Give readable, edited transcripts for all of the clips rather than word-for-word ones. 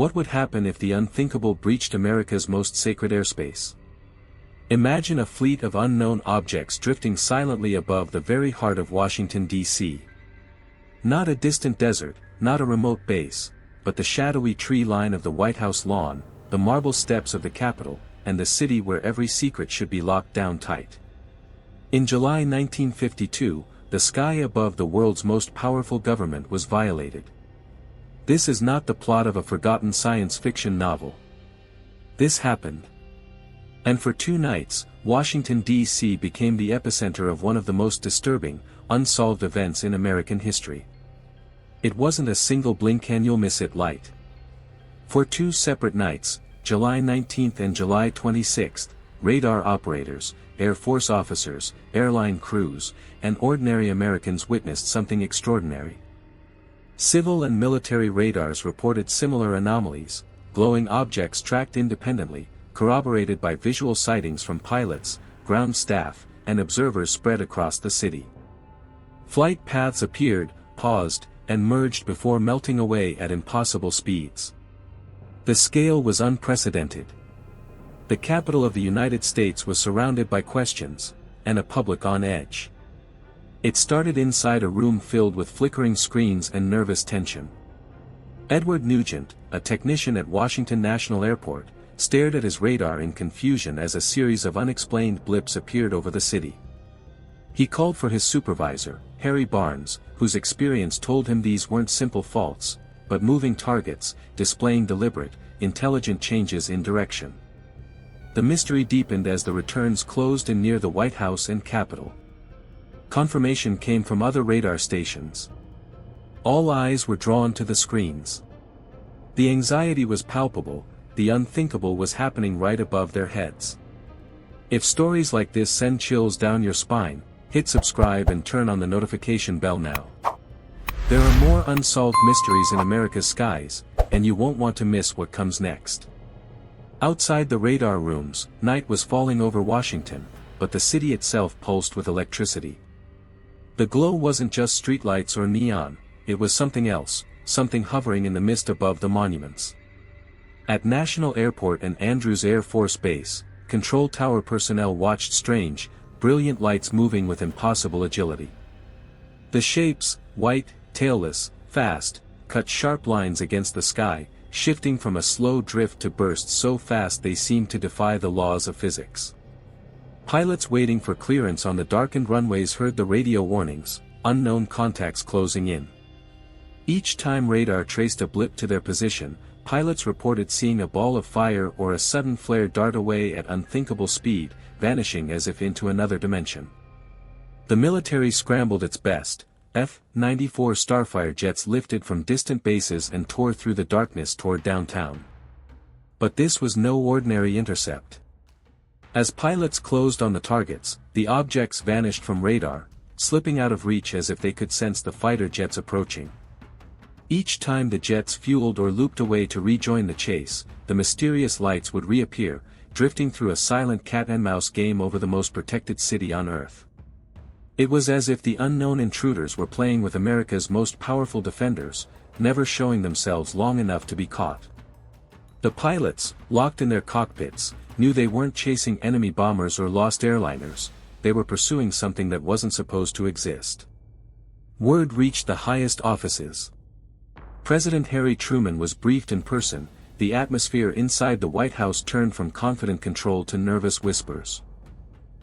What would happen if the unthinkable breached America's most sacred airspace? Imagine a fleet of unknown objects drifting silently above the very heart of Washington, D.C. Not a distant desert, not a remote base, but the shadowy tree line of the White House lawn, the marble steps of the Capitol, and the city where every secret should be locked down tight. In July 1952, the sky above the world's most powerful government was violated. This is not the plot of a forgotten science fiction novel. This happened. And for 2 nights, Washington, D.C. became the epicenter of one of the most disturbing, unsolved events in American history. It wasn't a single blink and you'll miss it light. For 2 separate nights, July 19th and July 26th, radar operators, Air Force officers, airline crews, and ordinary Americans witnessed something extraordinary. Civil and military radars reported similar anomalies, glowing objects tracked independently, corroborated by visual sightings from pilots, ground staff, and observers spread across the city. Flight paths appeared, paused, and merged before melting away at impossible speeds. The scale was unprecedented. The capital of the United States was surrounded by questions, and a public on edge. It started inside a room filled with flickering screens and nervous tension. Edward Nugent, a technician at Washington National Airport, stared at his radar in confusion as a series of unexplained blips appeared over the city. He called for his supervisor, Harry Barnes, whose experience told him these weren't simple faults, but moving targets, displaying deliberate, intelligent changes in direction. The mystery deepened as the returns closed in near the White House and Capitol. Confirmation came from other radar stations. All eyes were drawn to the screens. The anxiety was palpable, the unthinkable was happening right above their heads. If stories like this send chills down your spine, hit subscribe and turn on the notification bell now. There are more unsolved mysteries in America's skies, and you won't want to miss what comes next. Outside the radar rooms, night was falling over Washington, but the city itself pulsed with electricity. The glow wasn't just streetlights or neon, it was something else, something hovering in the mist above the monuments. At National Airport and Andrews Air Force Base, control tower personnel watched strange, brilliant lights moving with impossible agility. The shapes, white, tailless, fast, cut sharp lines against the sky, shifting from a slow drift to bursts so fast they seemed to defy the laws of physics. Pilots waiting for clearance on the darkened runways heard the radio warnings, unknown contacts closing in. Each time radar traced a blip to their position, pilots reported seeing a ball of fire or a sudden flare dart away at unthinkable speed, vanishing as if into another dimension. The military scrambled its best. F-94 Starfire jets lifted from distant bases and tore through the darkness toward downtown. But this was no ordinary intercept. As pilots closed on the targets, the objects vanished from radar, slipping out of reach as if they could sense the fighter jets approaching. Each time the jets fueled or looped away to rejoin the chase, the mysterious lights would reappear, drifting through a silent cat-and-mouse game over the most protected city on Earth. It was as if the unknown intruders were playing with America's most powerful defenders, never showing themselves long enough to be caught. The pilots, locked in their cockpits, knew they weren't chasing enemy bombers or lost airliners, they were pursuing something that wasn't supposed to exist. Word reached the highest offices. President Harry Truman was briefed in person, the atmosphere inside the White House turned from confident control to nervous whispers.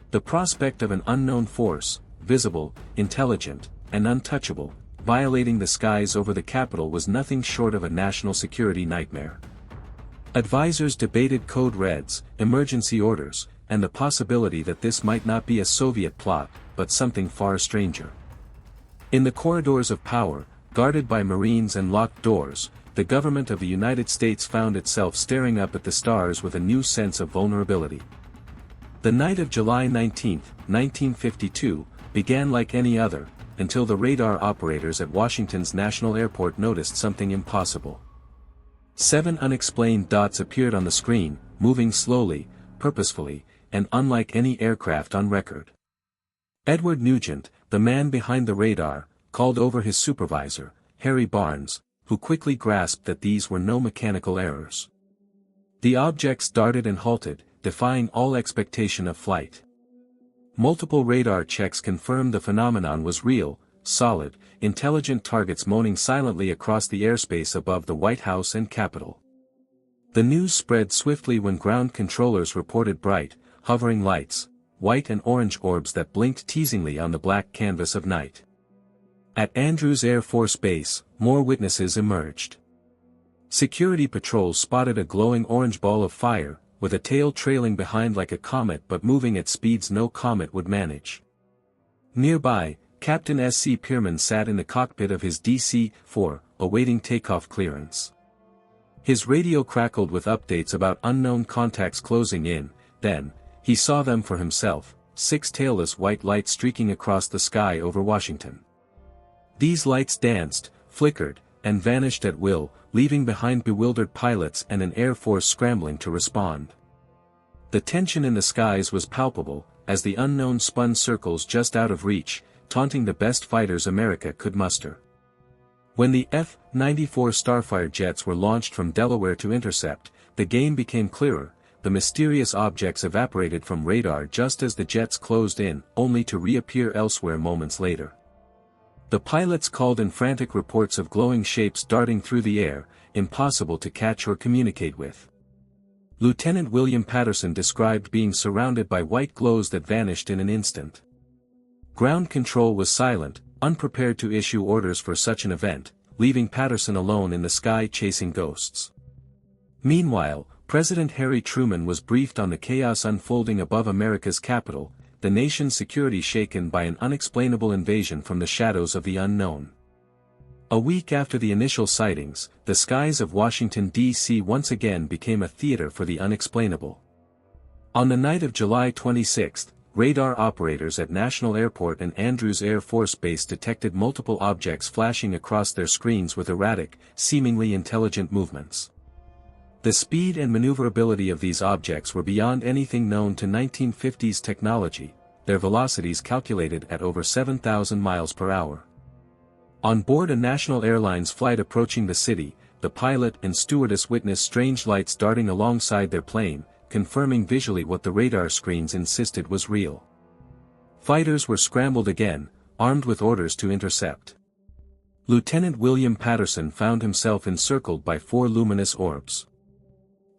The prospect of an unknown force, visible, intelligent, and untouchable, violating the skies over the Capitol was nothing short of a national security nightmare. Advisors debated code reds, emergency orders, and the possibility that this might not be a Soviet plot, but something far stranger. In the corridors of power, guarded by Marines and locked doors, the government of the United States found itself staring up at the stars with a new sense of vulnerability. The night of July 19, 1952, began like any other, until the radar operators at Washington's National Airport noticed something impossible. 7 unexplained dots appeared on the screen, moving slowly, purposefully, and unlike any aircraft on record. Edward Nugent, the man behind the radar, called over his supervisor, Harry Barnes, who quickly grasped that these were no mechanical errors. The objects darted and halted, defying all expectation of flight. Multiple radar checks confirmed the phenomenon was real, solid, intelligent targets moaning silently across the airspace above the White House and Capitol. The news spread swiftly when ground controllers reported bright, hovering lights, white and orange orbs that blinked teasingly on the black canvas of night. At Andrews Air Force Base, more witnesses emerged. Security patrols spotted a glowing orange ball of fire, with a tail trailing behind like a comet but moving at speeds no comet would manage. Nearby, Captain S.C. Pierman sat in the cockpit of his DC-4, awaiting takeoff clearance. His radio crackled with updates about unknown contacts closing in. Then, he saw them for himself, 6 tailless white lights streaking across the sky over Washington. These lights danced, flickered, and vanished at will, leaving behind bewildered pilots and an Air Force scrambling to respond. The tension in the skies was palpable, as the unknown spun circles just out of reach, taunting the best fighters America could muster. When the F-94 Starfire jets were launched from Delaware to intercept, the game became clearer. The mysterious objects evaporated from radar just as the jets closed in, only to reappear elsewhere moments later. The pilots called in frantic reports of glowing shapes darting through the air, impossible to catch or communicate with. Lieutenant William Patterson described being surrounded by white glows that vanished in an instant. Ground control was silent, unprepared to issue orders for such an event, leaving Patterson alone in the sky chasing ghosts. Meanwhile, President Harry Truman was briefed on the chaos unfolding above America's capital, the nation's security shaken by an unexplainable invasion from the shadows of the unknown. A week after the initial sightings, the skies of Washington, D.C. once again became a theater for the unexplainable. On the night of July 26, radar operators at National Airport and Andrews Air Force Base detected multiple objects flashing across their screens with erratic, seemingly intelligent movements. The speed and maneuverability of these objects were beyond anything known to 1950s technology, their velocities calculated at over 7,000 miles per hour. On board a National Airlines flight approaching the city, the pilot and stewardess witnessed strange lights darting alongside their plane, confirming visually what the radar screens insisted was real. Fighters were scrambled again, armed with orders to intercept. Lieutenant William Patterson found himself encircled by 4 luminous orbs.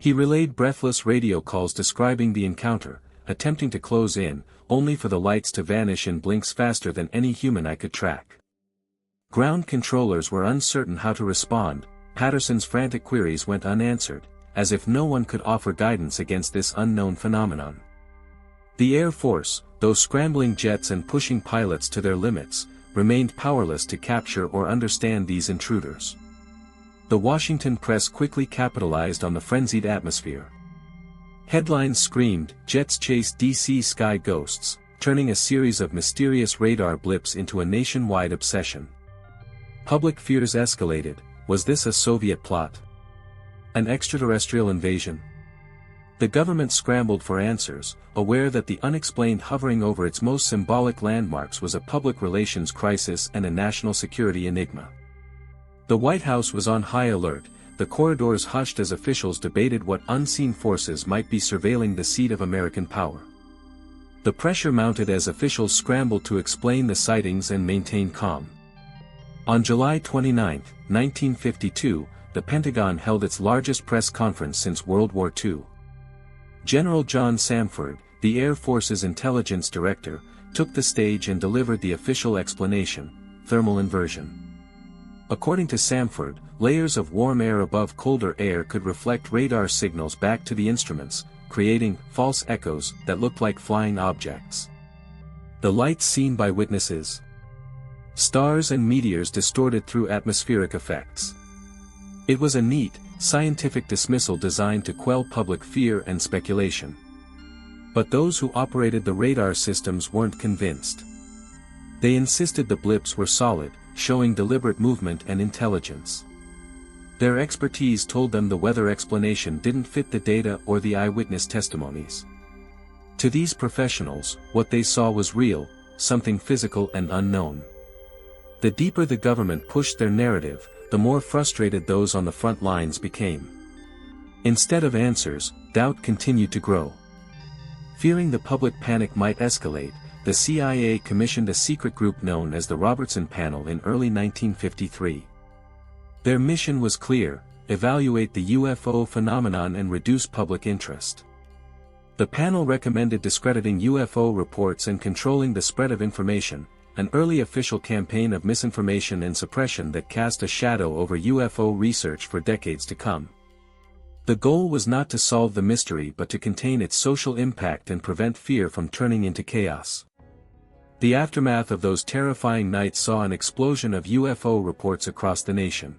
He relayed breathless radio calls describing the encounter, attempting to close in, only for the lights to vanish in blinks faster than any human eye could track. Ground controllers were uncertain how to respond. Patterson's frantic queries went unanswered, as if no one could offer guidance against this unknown phenomenon. The Air Force, though scrambling jets and pushing pilots to their limits, remained powerless to capture or understand these intruders. The Washington press quickly capitalized on the frenzied atmosphere. Headlines screamed, "Jets chase DC sky ghosts," turning a series of mysterious radar blips into a nationwide obsession. Public fears escalated. Was this a Soviet plot? An extraterrestrial invasion? The government scrambled for answers, aware that the unexplained hovering over its most symbolic landmarks was a public relations crisis and a national security enigma. The White House was on high alert, the corridors hushed as officials debated what unseen forces might be surveilling the seat of American power. The pressure mounted as officials scrambled to explain the sightings and maintain calm. On July 29, 1952, the Pentagon held its largest press conference since World War II. General John Samford, the Air Force's intelligence director, took the stage and delivered the official explanation: thermal inversion. According to Samford, layers of warm air above colder air could reflect radar signals back to the instruments, creating false echoes that looked like flying objects. The lights seen by witnesses. Stars and meteors distorted through atmospheric effects. It was a neat, scientific dismissal designed to quell public fear and speculation. But those who operated the radar systems weren't convinced. They insisted the blips were solid, showing deliberate movement and intelligence. Their expertise told them the weather explanation didn't fit the data or the eyewitness testimonies. To these professionals, what they saw was real, something physical and unknown. The deeper the government pushed their narrative, the more frustrated those on the front lines became. Instead of answers, doubt continued to grow. Fearing the public panic might escalate, the CIA commissioned a secret group known as the Robertson Panel in early 1953. Their mission was clear: evaluate the UFO phenomenon and reduce public interest. The panel recommended discrediting UFO reports and controlling the spread of information, an early official campaign of misinformation and suppression that cast a shadow over UFO research for decades to come. The goal was not to solve the mystery but to contain its social impact and prevent fear from turning into chaos. The aftermath of those terrifying nights saw an explosion of UFO reports across the nation.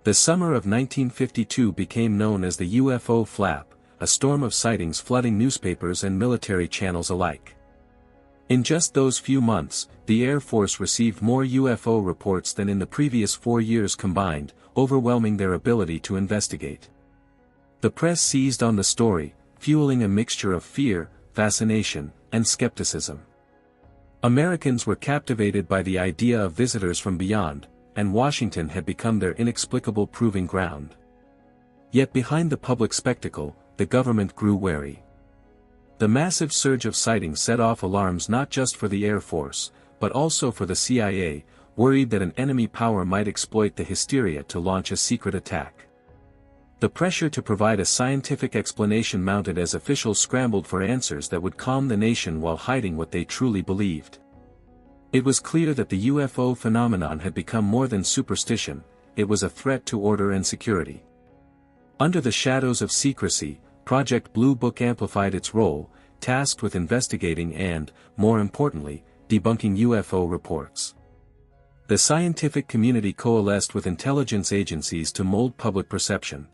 The summer of 1952 became known as the UFO flap, a storm of sightings flooding newspapers and military channels alike. In just those few months, the Air Force received more UFO reports than in the previous 4 years combined, overwhelming their ability to investigate. The press seized on the story, fueling a mixture of fear, fascination, and skepticism. Americans were captivated by the idea of visitors from beyond, and Washington had become their inexplicable proving ground. Yet behind the public spectacle, the government grew wary. The massive surge of sightings set off alarms not just for the Air Force, but also for the CIA, worried that an enemy power might exploit the hysteria to launch a secret attack. The pressure to provide a scientific explanation mounted as officials scrambled for answers that would calm the nation while hiding what they truly believed. It was clear that the UFO phenomenon had become more than superstition, it was a threat to order and security. Under the shadows of secrecy, Project Blue Book amplified its role, tasked with investigating and, more importantly, debunking UFO reports. The scientific community coalesced with intelligence agencies to mold public perception.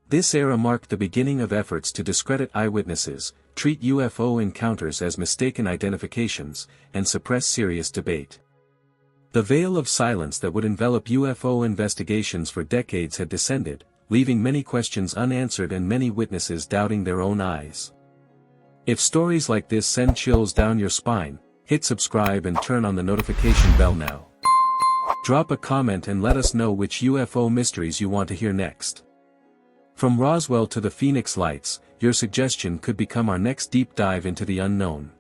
This era marked the beginning of efforts to discredit eyewitnesses, treat UFO encounters as mistaken identifications, and suppress serious debate. The veil of silence that would envelop UFO investigations for decades had descended, leaving many questions unanswered and many witnesses doubting their own eyes. If stories like this send chills down your spine, hit subscribe and turn on the notification bell now. Drop a comment and let us know which UFO mysteries you want to hear next. From Roswell to the Phoenix Lights, your suggestion could become our next deep dive into the unknown.